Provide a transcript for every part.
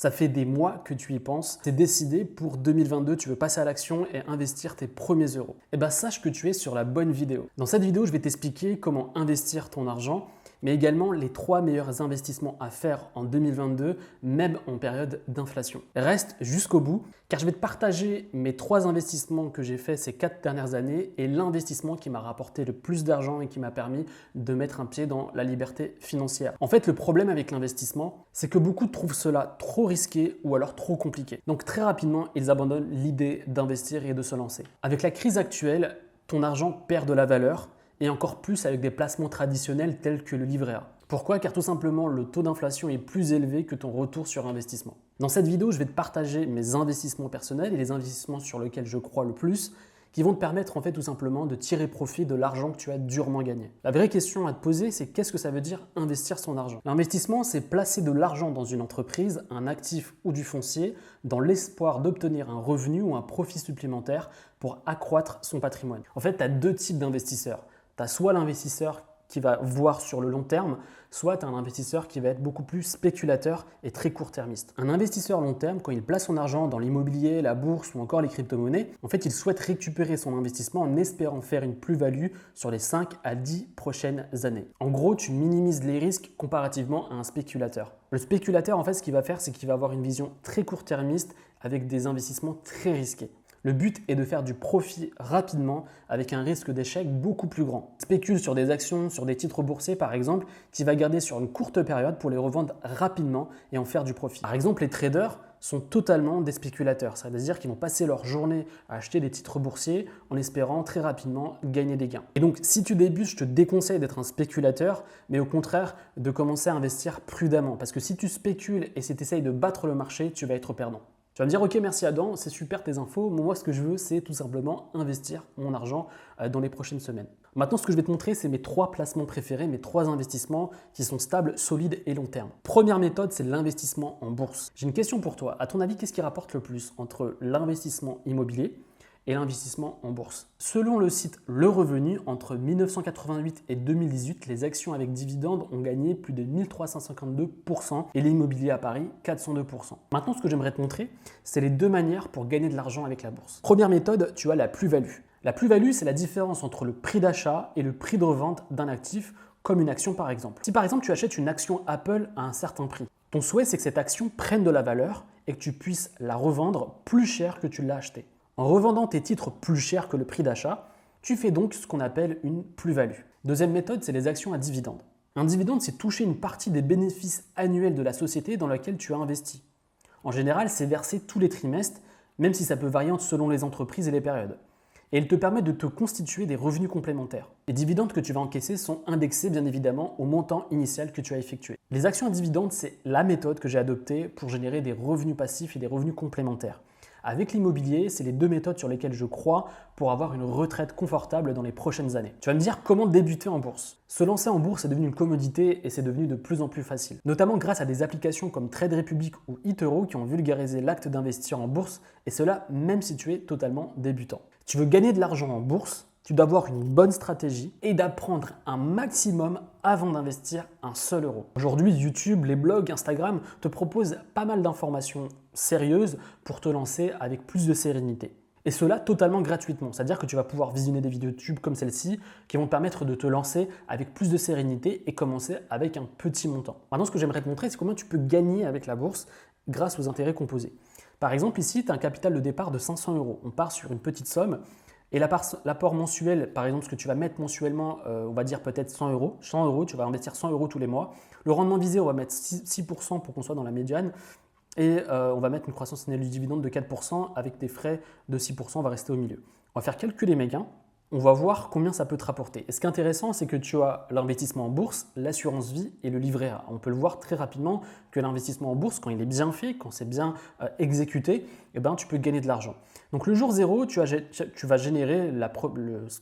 Ça fait des mois que tu y penses, c'est décidé, pour 2022, tu veux passer à l'action et investir tes premiers euros. Eh bien, sache que tu es sur la bonne vidéo. Dans cette vidéo, je vais t'expliquer comment investir ton argent, mais également les 3 meilleurs investissements à faire en 2022, même en période d'inflation. Reste jusqu'au bout, car je vais te partager mes 3 investissements que j'ai faits ces 4 dernières années et l'investissement qui m'a rapporté le plus d'argent et qui m'a permis de mettre un pied dans la liberté financière. En fait, le problème avec l'investissement, c'est que beaucoup trouvent cela trop risqué ou alors trop compliqué. Donc très rapidement, ils abandonnent l'idée d'investir et de se lancer. Avec la crise actuelle, ton argent perd de la valeur, et encore plus avec des placements traditionnels tels que le livret A. Pourquoi? Car tout simplement, le taux d'inflation est plus élevé que ton retour sur investissement. Dans cette vidéo, je vais te partager mes investissements personnels et les investissements sur lesquels je crois le plus, qui vont te permettre en fait tout simplement de tirer profit de l'argent que tu as durement gagné. La vraie question à te poser, c'est qu'est-ce que ça veut dire investir son argent? L'investissement, c'est placer de l'argent dans une entreprise, un actif ou du foncier, dans l'espoir d'obtenir un revenu ou un profit supplémentaire pour accroître son patrimoine. En fait, tu as 2 types d'investisseurs. Tu as soit l'investisseur qui va voir sur le long terme, soit tu as un investisseur qui va être beaucoup plus spéculateur et très court-termiste. Un investisseur long terme, quand il place son argent dans l'immobilier, la bourse ou encore les crypto-monnaies, en fait, il souhaite récupérer son investissement en espérant faire une plus-value sur les 5 à 10 prochaines années. En gros, tu minimises les risques comparativement à un spéculateur. Le spéculateur, en fait, ce qu'il va faire, c'est qu'il va avoir une vision très court-termiste avec des investissements très risqués. Le but est de faire du profit rapidement avec un risque d'échec beaucoup plus grand. Spécule sur des actions, sur des titres boursiers par exemple, qui va garder sur une courte période pour les revendre rapidement et en faire du profit. Par exemple, les traders sont totalement des spéculateurs, c'est-à-dire qu'ils vont passer leur journée à acheter des titres boursiers en espérant très rapidement gagner des gains. Et donc, si tu débutes, je te déconseille d'être un spéculateur, mais au contraire de commencer à investir prudemment. Parce que si tu spécules et si tu essayes de battre le marché, tu vas être perdant. Tu vas me dire, ok, merci Adam, c'est super tes infos. Moi, ce que je veux, c'est tout simplement investir mon argent dans les prochaines semaines. Maintenant, ce que je vais te montrer, c'est mes 3 placements préférés, mes 3 investissements qui sont stables, solides et long terme. Première méthode, c'est l'investissement en bourse. J'ai une question pour toi. À ton avis, qu'est-ce qui rapporte le plus entre l'investissement immobilier et l'investissement en bourse? Selon le site Le Revenu, entre 1988 et 2018, les actions avec dividendes ont gagné plus de 1352% et l'immobilier à Paris 402%. Maintenant, ce que j'aimerais te montrer, c'est les 2 manières pour gagner de l'argent avec la bourse. Première méthode, tu as la plus-value. La plus-value, c'est la différence entre le prix d'achat et le prix de revente d'un actif, comme une action par exemple. Si par exemple tu achètes une action Apple à un certain prix, ton souhait c'est que cette action prenne de la valeur et que tu puisses la revendre plus cher que tu l'as achetée. En revendant tes titres plus cher que le prix d'achat, tu fais donc ce qu'on appelle une plus-value. Deuxième méthode, c'est les actions à dividendes. Un dividende, c'est toucher une partie des bénéfices annuels de la société dans laquelle tu as investi. En général, c'est versé tous les trimestres, même si ça peut varier selon les entreprises et les périodes. Et il te permet de te constituer des revenus complémentaires. Les dividendes que tu vas encaisser sont indexés bien évidemment au montant initial que tu as effectué. Les actions à dividendes, c'est la méthode que j'ai adoptée pour générer des revenus passifs et des revenus complémentaires. Avec l'immobilier, c'est les 2 méthodes sur lesquelles je crois pour avoir une retraite confortable dans les prochaines années. Tu vas me dire comment débuter en bourse. Se lancer en bourse est devenu une commodité et c'est devenu de plus en plus facile. Notamment grâce à des applications comme Trade Republic ou eToro qui ont vulgarisé l'acte d'investir en bourse et cela même si tu es totalement débutant. Tu veux gagner de l'argent en bourse, tu dois avoir une bonne stratégie et d'apprendre un maximum avant d'investir un seul euro. Aujourd'hui, YouTube, les blogs, Instagram te proposent pas mal d'informations sérieuses pour te lancer avec plus de sérénité. Et cela totalement gratuitement, c'est-à-dire que tu vas pouvoir visionner des vidéos YouTube comme celle-ci qui vont te permettre de te lancer avec plus de sérénité et commencer avec un petit montant. Maintenant, ce que j'aimerais te montrer, c'est comment tu peux gagner avec la bourse grâce aux intérêts composés. Par exemple, ici, tu as un capital de départ de 500 euros. On part sur une petite somme. Et l'apport mensuel, par exemple, ce que tu vas mettre mensuellement, on va dire peut-être 100 euros. 100 euros, tu vas investir 100 euros tous les mois. Le rendement visé, on va mettre 6% pour qu'on soit dans la médiane. Et on va mettre une croissance annuelle du dividende de 4% avec des frais de 6%, on va rester au milieu. On va faire calculer mes gains. On va voir combien ça peut te rapporter. Et ce qui est intéressant, c'est que tu as l'investissement en bourse, l'assurance vie et le livret A. On peut le voir très rapidement que l'investissement en bourse, quand il est bien fait, quand c'est bien exécuté, eh ben, tu peux gagner de l'argent. Donc le jour 0, tu vas générer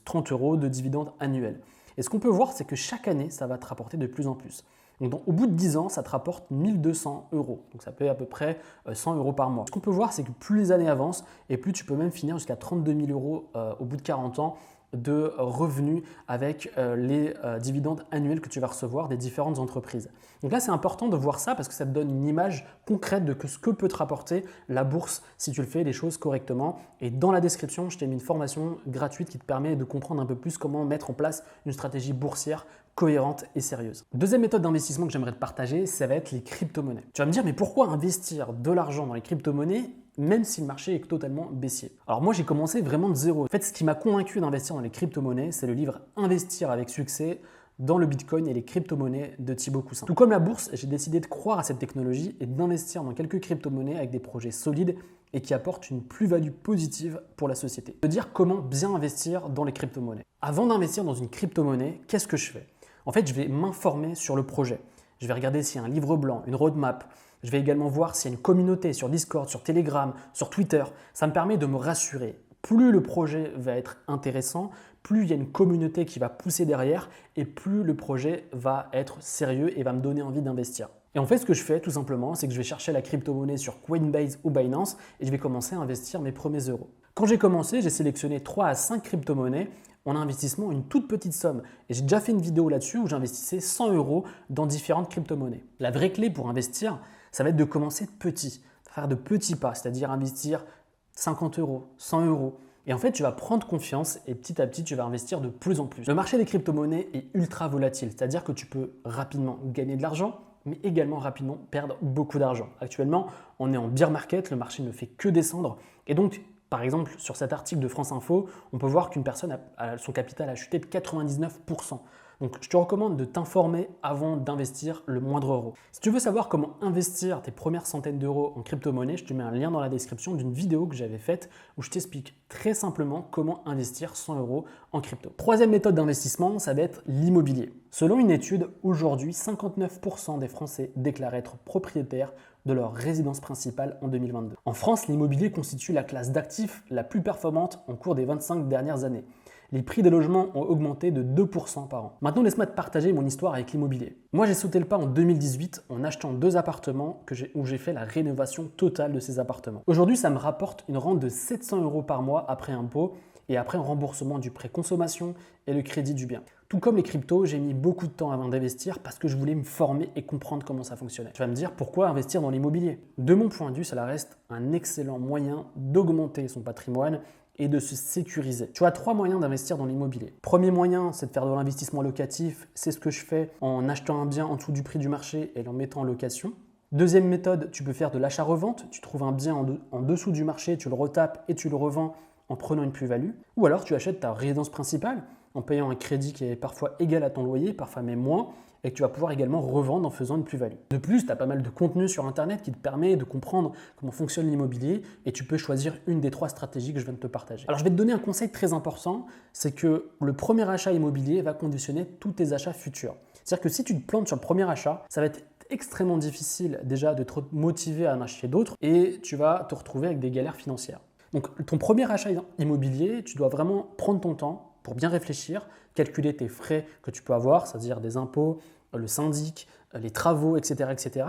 30 euros de dividendes annuels. Et ce qu'on peut voir, c'est que chaque année, ça va te rapporter de plus en plus. Donc, au bout de 10 ans, ça te rapporte 1200 euros. Donc, ça fait à peu près 100 euros par mois. Ce qu'on peut voir, c'est que plus les années avancent et plus tu peux même finir jusqu'à 32 000 euros au bout de 40 ans de revenus avec les dividendes annuels que tu vas recevoir des différentes entreprises. Donc là, c'est important de voir ça parce que ça te donne une image concrète de ce que peut te rapporter la bourse si tu le fais les choses correctement. Et dans la description, je t'ai mis une formation gratuite qui te permet de comprendre un peu plus comment mettre en place une stratégie boursière cohérente et sérieuse. Deuxième méthode d'investissement que j'aimerais te partager, ça va être les crypto-monnaies. Tu vas me dire, mais pourquoi investir de l'argent dans les crypto-monnaies même si le marché est totalement baissier? Alors moi, j'ai commencé vraiment de zéro. En fait, ce qui m'a convaincu d'investir dans les crypto-monnaies, c'est le livre Investir avec succès dans le Bitcoin et les crypto-monnaies de Thibaut Coussin. Tout comme la bourse, j'ai décidé de croire à cette technologie et d'investir dans quelques crypto-monnaies avec des projets solides et qui apportent une plus-value positive pour la société. Je veux dire comment bien investir dans les crypto-monnaies. Avant d'investir dans une crypto-monnaie, qu'est-ce que je fais? En fait, je vais m'informer sur le projet. Je vais regarder s'il y a un livre blanc, une roadmap. Je vais également voir s'il y a une communauté sur Discord, sur Telegram, sur Twitter. Ça me permet de me rassurer. Plus le projet va être intéressant, plus il y a une communauté qui va pousser derrière et plus le projet va être sérieux et va me donner envie d'investir. Et en fait, ce que je fais tout simplement, c'est que je vais chercher la crypto-monnaie sur Coinbase ou Binance et je vais commencer à investir mes premiers euros. Quand j'ai commencé, j'ai sélectionné 3 à 5 crypto-monnaies en investissement une toute petite somme. Et j'ai déjà fait une vidéo là-dessus où j'investissais 100 euros dans différentes crypto-monnaies. La vraie clé pour investir, ça va être de commencer petit, faire de petits pas, c'est-à-dire investir 50 euros, 100 euros. Et en fait, tu vas prendre confiance et petit à petit, tu vas investir de plus en plus. Le marché des crypto-monnaies est ultra volatile, c'est-à-dire que tu peux rapidement gagner de l'argent, mais également rapidement perdre beaucoup d'argent. Actuellement, on est en bear market, le marché ne fait que descendre. Et donc, par exemple, sur cet article de France Info, on peut voir qu'une personne, son capital a chuté de 99%. Donc, je te recommande de t'informer avant d'investir le moindre euro. Si tu veux savoir comment investir tes premières centaines d'euros en crypto-monnaie, je te mets un lien dans la description d'une vidéo que j'avais faite où je t'explique très simplement comment investir 100 euros en crypto. Troisième méthode d'investissement, ça va être l'immobilier. Selon une étude, aujourd'hui, 59% des Français déclarent être propriétaires de leur résidence principale en 2022. En France, l'immobilier constitue la classe d'actifs la plus performante en cours des 25 dernières années. Les prix des logements ont augmenté de 2% par an. Maintenant, laisse-moi te partager mon histoire avec l'immobilier. Moi, j'ai sauté le pas en 2018 en achetant 2 appartements où j'ai fait la rénovation totale de ces appartements. Aujourd'hui, ça me rapporte une rente de 700 euros par mois après impôt et après remboursement du prêt consommation et le crédit du bien. Tout comme les cryptos, j'ai mis beaucoup de temps avant d'investir parce que je voulais me former et comprendre comment ça fonctionnait. Tu vas me dire pourquoi investir dans l'immobilier? De mon point de vue, cela reste un excellent moyen d'augmenter son patrimoine et de se sécuriser. Tu as 3 moyens d'investir dans l'immobilier. Premier moyen, c'est de faire de l'investissement locatif. C'est ce que je fais en achetant un bien en dessous du prix du marché et en mettant en location. Deuxième méthode, tu peux faire de l'achat-revente. Tu trouves un bien en dessous du marché, tu le retapes et tu le revends en prenant une plus-value. Ou alors tu achètes ta résidence principale en payant un crédit qui est parfois égal à ton loyer, parfois même moins, et que tu vas pouvoir également revendre en faisant une plus-value. De plus, tu as pas mal de contenu sur Internet qui te permet de comprendre comment fonctionne l'immobilier et tu peux choisir une des 3 stratégies que je viens de te partager. Alors, je vais te donner un conseil très important, c'est que le premier achat immobilier va conditionner tous tes achats futurs. C'est-à-dire que si tu te plantes sur le premier achat, ça va être extrêmement difficile déjà de te motiver à en acheter d'autres et tu vas te retrouver avec des galères financières. Donc, ton premier achat immobilier, tu dois vraiment prendre ton temps pour bien réfléchir, calculer tes frais que tu peux avoir, c'est-à-dire des impôts, le syndic, les travaux, etc.,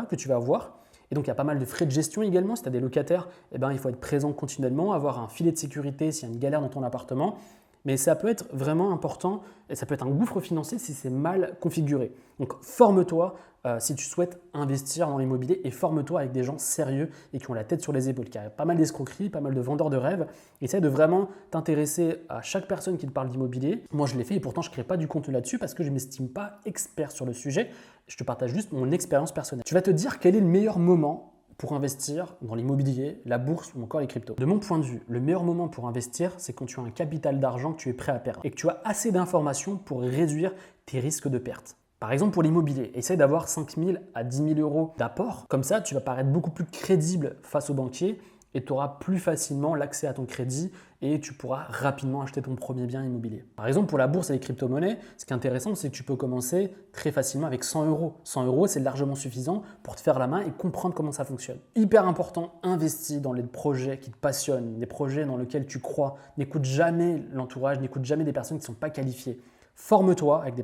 que tu vas avoir. Et donc, il y a pas mal de frais de gestion également. Si tu as des locataires, il faut être présent continuellement, avoir un filet de sécurité s'il y a une galère dans ton appartement. Mais ça peut être vraiment important et ça peut être un gouffre financier si c'est mal configuré. Donc, forme-toi si tu souhaites investir dans l'immobilier et forme-toi avec des gens sérieux et qui ont la tête sur les épaules. Car il y a pas mal d'escroqueries, pas mal de vendeurs de rêves. Essaye de vraiment t'intéresser à chaque personne qui te parle d'immobilier. Moi, je l'ai fait et pourtant, je ne crée pas du contenu là-dessus parce que je ne m'estime pas expert sur le sujet. Je te partage juste mon expérience personnelle. Tu vas te dire quel est le meilleur moment pour investir dans l'immobilier, la bourse ou encore les cryptos. De mon point de vue, le meilleur moment pour investir, c'est quand tu as un capital d'argent que tu es prêt à perdre et que tu as assez d'informations pour réduire tes risques de perte. Par exemple, pour l'immobilier, essaye d'avoir 5 000 à 10 000 euros d'apport. Comme ça, tu vas paraître beaucoup plus crédible face aux banquiers et tu auras plus facilement l'accès à ton crédit et tu pourras rapidement acheter ton premier bien immobilier. Par exemple, pour la bourse et les crypto-monnaies, ce qui est intéressant, c'est que tu peux commencer très facilement avec 100 euros. 100 euros, c'est largement suffisant pour te faire la main et comprendre comment ça fonctionne. Hyper important, investis dans les projets qui te passionnent, des projets dans lesquels tu crois. N'écoute jamais l'entourage, n'écoute jamais des personnes qui ne sont pas qualifiées. Forme-toi avec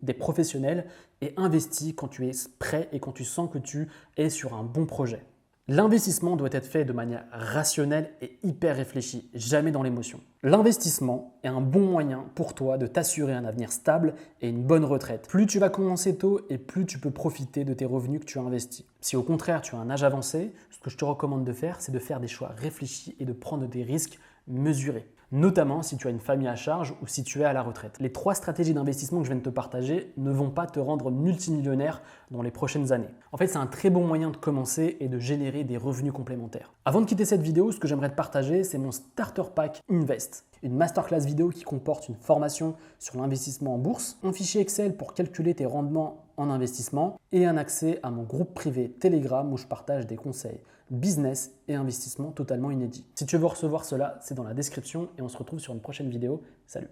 des professionnels et investis quand tu es prêt et quand tu sens que tu es sur un bon projet. L'investissement doit être fait de manière rationnelle et hyper réfléchie, jamais dans l'émotion. L'investissement est un bon moyen pour toi de t'assurer un avenir stable et une bonne retraite. Plus tu vas commencer tôt et plus tu peux profiter de tes revenus que tu as investis. Si au contraire tu as un âge avancé, ce que je te recommande de faire, c'est de faire des choix réfléchis et de prendre des risques mesurés. Notamment si tu as une famille à charge ou si tu es à la retraite. Les 3 stratégies d'investissement que je viens de te partager ne vont pas te rendre multimillionnaire dans les prochaines années. En fait, c'est un très bon moyen de commencer et de générer des revenus complémentaires. Avant de quitter cette vidéo, ce que j'aimerais te partager, c'est mon Starter Pack Invest, une masterclass vidéo qui comporte une formation sur l'investissement en bourse, un fichier Excel pour calculer tes rendements en investissement et un accès à mon groupe privé Telegram où je partage des conseils business et investissement totalement inédits. Si tu veux recevoir cela, c'est dans la description et on se retrouve sur une prochaine vidéo. Salut!